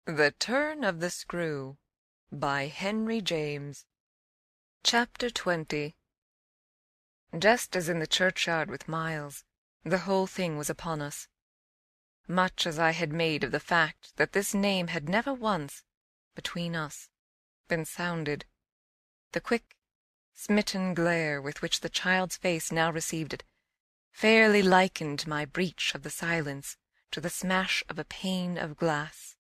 The Turn of the Screw by Henry James. Chapter 20. Just as in the churchyard with Miles, the whole thing was upon us. Much as I had made of the fact that this name had never once, between us, been sounded, the quick, smitten glare with which the child's face now received it fairly likened my breach of the silence to the smash of a pane of glass.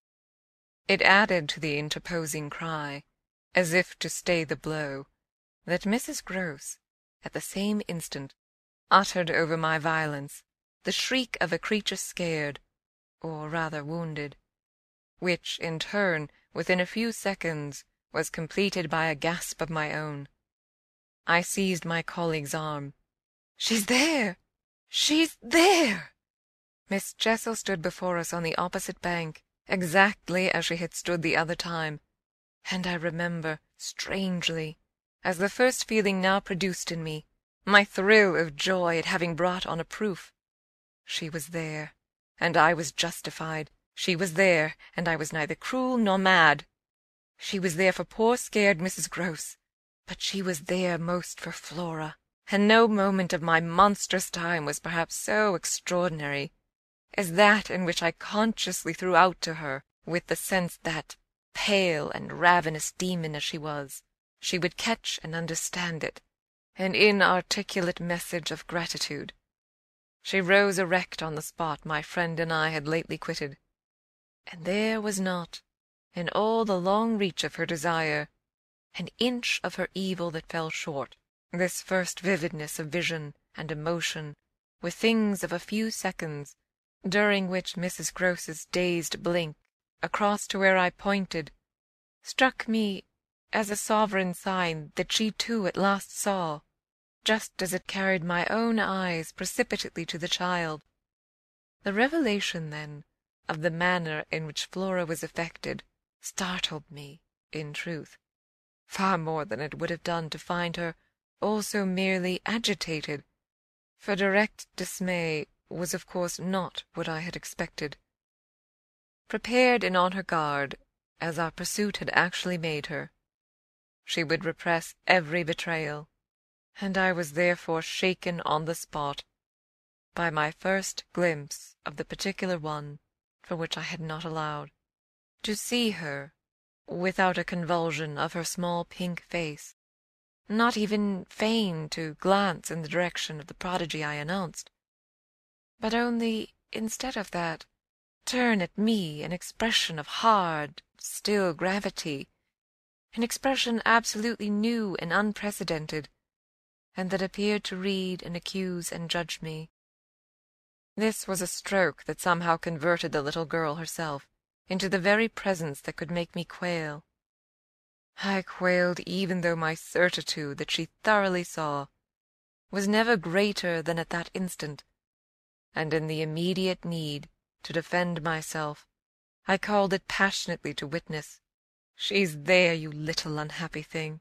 It added to the interposing cry, as if to stay the blow, that Mrs. Grose, at the same instant, uttered over my violence the shriek of a creature scared, or rather wounded, which, in turn, within a few seconds, was completed by a gasp of my own. I seized my colleague's arm. "She's there! She's there!" Miss Jessel stood before us on the opposite bank, exactly as she had stood the other time, and I remember, strangely, as the first feeling now produced in me, my thrill of joy at having brought on a proof. She was there, and I was justified. She was there, and I was neither cruel nor mad. She was there for poor scared Mrs. Grose, but she was there most for Flora, and no moment of my monstrous time was perhaps so extraordinary as that in which I consciously threw out to her, with the sense that, pale and ravenous demon as she was, she would catch and understand it, an inarticulate message of gratitude. She rose erect on the spot my friend and I had lately quitted, and there was not, in all the long reach of her desire, an inch of her evil that fell short. This first vividness of vision and emotion were things of a few seconds, during which Mrs. Grose's dazed blink across to where I pointed struck me as a sovereign sign that she too at last saw, just as it carried my own eyes precipitately to the child. The revelation, then, of the manner in which Flora was affected startled me, in truth, far more than it would have done to find her also merely agitated, for direct dismay was of course not what I had expected. Prepared and on her guard, as our pursuit had actually made her, she would repress every betrayal, and I was therefore shaken on the spot by my first glimpse of the particular one for which I had not allowed. To see her, without a convulsion of her small pink face, not even feign to glance in the direction of the prodigy I announced, but only, instead of that, turn at me an expression of hard, still gravity, an expression absolutely new and unprecedented, and that appeared to read and accuse and judge me. This was a stroke that somehow converted the little girl herself into the very presence that could make me quail. I quailed even though my certitude that she thoroughly saw was never greater than at that instant, and in the immediate need to defend myself, I called it passionately to witness. "She's there, you little unhappy thing.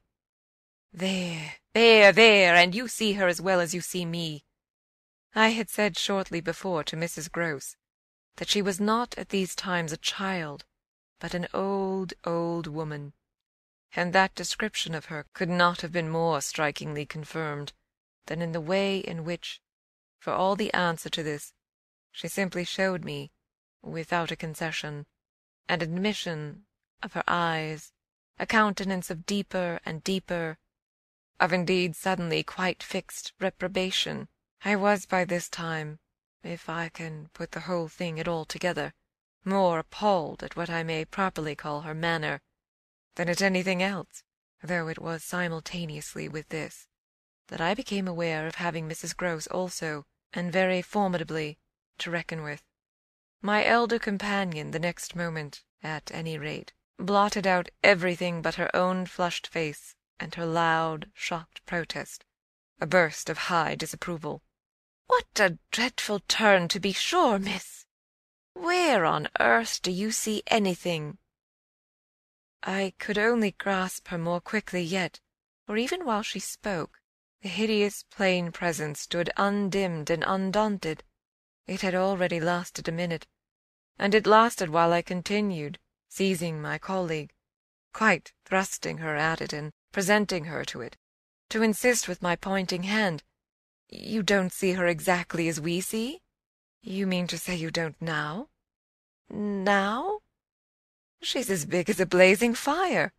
There, and you see her as well as you see me." I had said shortly before to Mrs. Grose that she was not at these times a child, but an old, old woman, and that description of her could not have been more strikingly confirmed than in the way in which, for all the answer to this, she simply showed me, without a concession, an admission of her eyes, a countenance of deeper and deeper, of indeed suddenly quite fixed reprobation. I was by this time, if I can put the whole thing at all together, more appalled at what I may properly call her manner than at anything else, though it was simultaneously with this that I became aware of having Mrs. Grose also, and very formidably, to reckon with. My elder companion, the next moment, at any rate, blotted out everything but her own flushed face and her loud, shocked protest, a burst of high disapproval. "What a dreadful turn, to be sure, miss! Where on earth do you see anything?" I could only grasp her more quickly yet, for even while she spoke, the hideous plain presence stood undimmed and undaunted. It had already lasted a minute, and it lasted while I continued, seizing my colleague, quite thrusting her at it and presenting her to it, to insist with my pointing hand, "You don't see her exactly as we see? You mean to say you don't now? Now? She's as big as a blazing fire.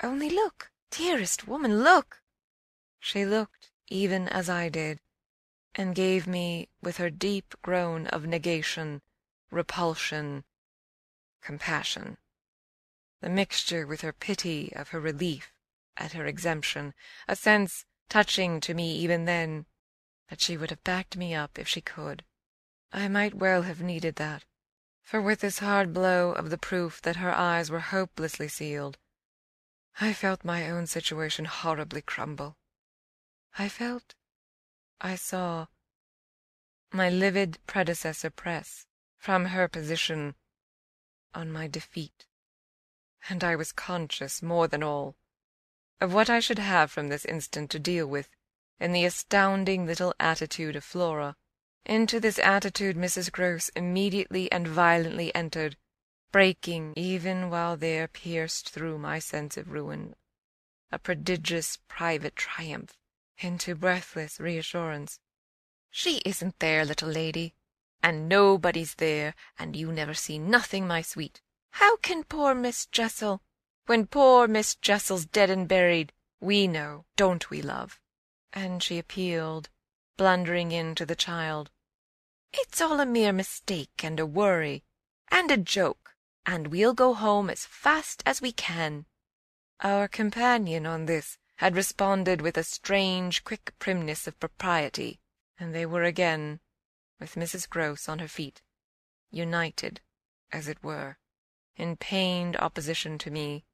Only look, dearest woman, look!" She looked even as I did, and gave me, with her deep groan of negation, repulsion, compassion, the mixture with her pity of her relief at her exemption, a sense touching to me even then that she would have backed me up if she could. I might well have needed that, for with this hard blow of the proof that her eyes were hopelessly sealed, I felt my own situation horribly crumble. I saw my livid predecessor press, from her position, on my defeat, and I was conscious, more than all, of what I should have from this instant to deal with in the astounding little attitude of Flora. Into this attitude Mrs. Grose immediately and violently entered, breaking, even while there pierced through my sense of ruin, a prodigious private triumph, into breathless reassurance. "She isn't there, little lady, and nobody's there, and you never see nothing, my sweet. How can poor Miss Jessel? When poor Miss Jessel's dead and buried, we know, don't we, love?" And she appealed, blundering in to the child. "It's all a mere mistake and a worry, and a joke, and we'll go home as fast as we can." Our companion on this had responded with a strange, quick primness of propriety, and they were again, with Mrs. Grose on her feet, united, as it were, in pained opposition to me.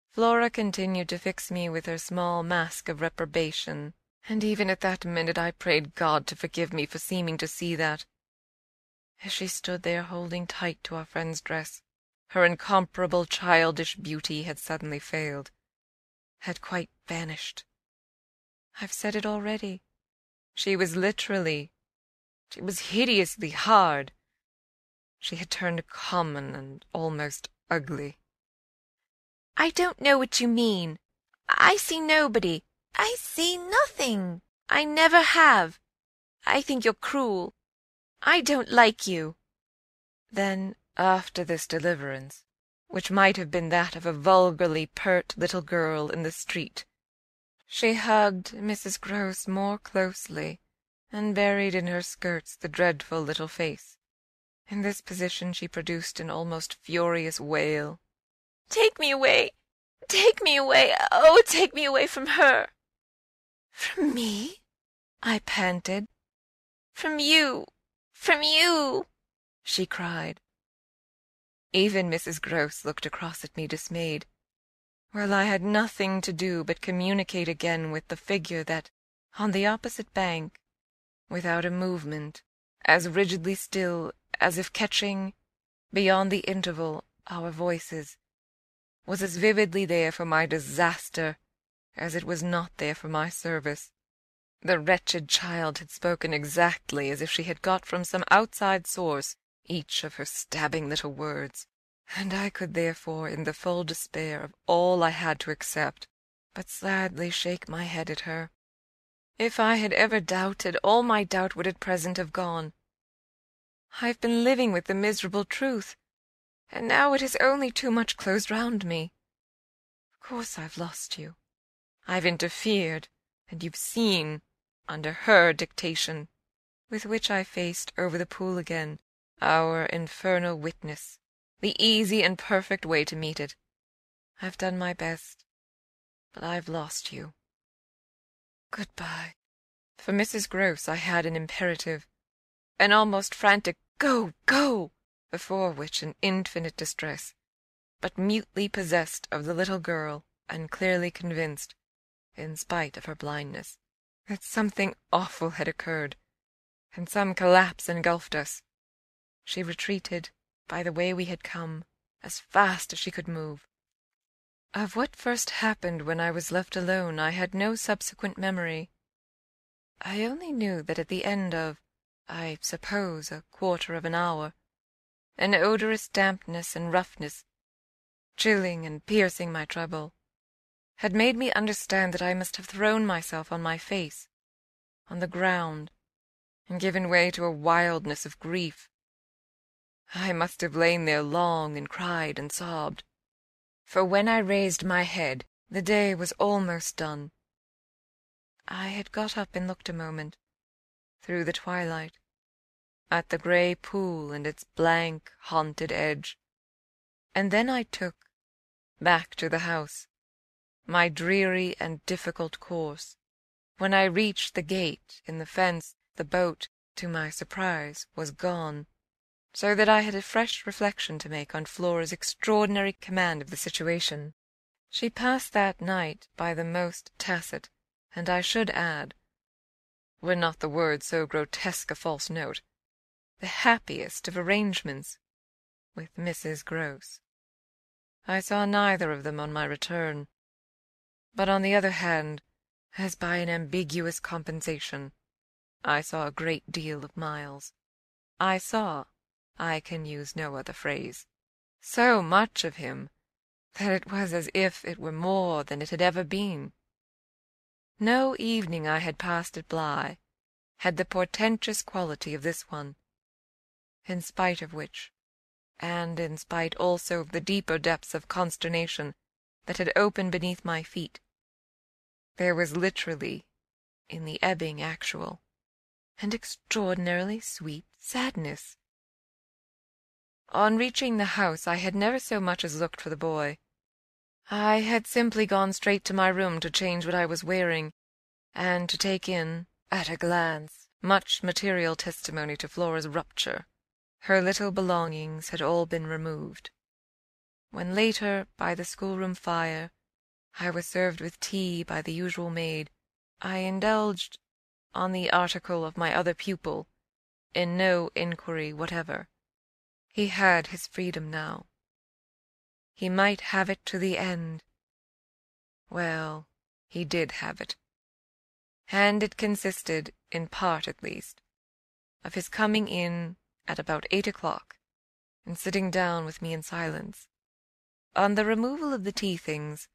Flora continued to fix me with her small mask of reprobation, and even at that minute I prayed God to forgive me for seeming to see that. As she stood there holding tight to our friend's dress, her incomparable childish beauty had suddenly failed, had quite vanished. I've said it already. She was hideously hard. She had turned common and almost ugly. "I don't know what you mean. I see nobody. I see nothing. I never have. I think you're cruel. I don't like you." Then, after this deliverance, which might have been that of a vulgarly pert little girl in the street, she hugged Mrs. Grose more closely, and buried in her skirts the dreadful little face. In this position she produced an almost furious wail. "Take me away! Take me away! Oh, take me away from her!" "From me?" I panted. "From you! From you!" she cried. Even Mrs. Grose looked across at me dismayed, while I had nothing to do but communicate again with the figure that, on the opposite bank, without a movement, as rigidly still as if catching, beyond the interval, our voices, was as vividly there for my disaster as it was not there for my service. The wretched child had spoken exactly as if she had got from some outside source each of her stabbing little words, and I could therefore, in the full despair of all I had to accept, but sadly shake my head at her. If I had ever doubted, all my doubt would at present have gone. I've been living with the miserable truth, and now it has only too much closed round me. Of course I've lost you. I've interfered, and you've seen, under her dictation, with which I faced over the pool again, our infernal witness, the easy and perfect way to meet it. I've done my best, but I've lost you. Good-bye." For Mrs. Grose I had an imperative, an almost frantic "Go, go!" before which in infinite distress, but mutely possessed of the little girl, and clearly convinced, in spite of her blindness, that something awful had occurred, and some collapse engulfed us, she retreated by the way we had come, as fast as she could move. Of what first happened when I was left alone I had no subsequent memory. I only knew that at the end of, I suppose, a quarter of an hour, an odorous dampness and roughness chilling and piercing my trouble, had made me understand that I must have thrown myself on my face, on the ground, and given way to a wildness of grief. I must have lain there long and cried and sobbed, for when I raised my head the day was almost done. I had got up and looked a moment, through the twilight, at the grey pool and its blank, haunted edge, and then I took, back to the house, my dreary and difficult course. When I reached the gate in the fence, the boat, to my surprise, was gone, so that I had a fresh reflection to make on Flora's extraordinary command of the situation. She passed that night by the most tacit, and I should add, were not the word so grotesque a false note, the happiest of arrangements with Mrs. Grose. I saw neither of them on my return, but on the other hand, as by an ambiguous compensation, I saw a great deal of Miles. I saw, I can use no other phrase, so much of him that it was as if it were more than it had ever been. No evening I had passed at Bly had the portentous quality of this one, in spite of which, and in spite also of the deeper depths of consternation that had opened beneath my feet, there was literally, in the ebbing actual, an extraordinarily sweet sadness. On reaching the house I had never so much as looked for the boy. I had simply gone straight to my room to change what I was wearing, and to take in, at a glance, much material testimony to Flora's rupture. Her little belongings had all been removed. When later, by the schoolroom fire, I was served with tea by the usual maid, I indulged, on the article of my other pupil, in no inquiry whatever. He had his freedom now. He might have it to the end. Well, he did have it, and it consisted, in part at least, of his coming in at about 8 o'clock, and sitting down with me in silence. On the removal of the tea-things,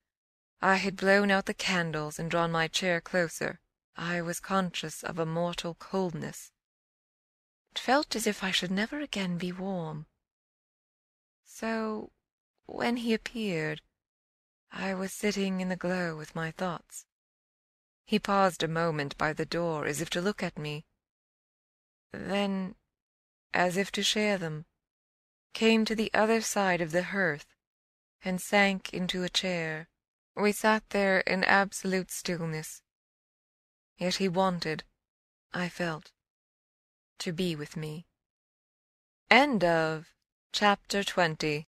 I had blown out the candles and drawn my chair closer. I was conscious of a mortal coldness. It felt as if I should never again be warm. So, when he appeared, I was sitting in the glow with my thoughts. He paused a moment by the door as if to look at me, then, as if to share them, came to the other side of the hearth and sank into a chair. We sat there in absolute stillness, yet he wanted, I felt, to be with me. End of Chapter 20.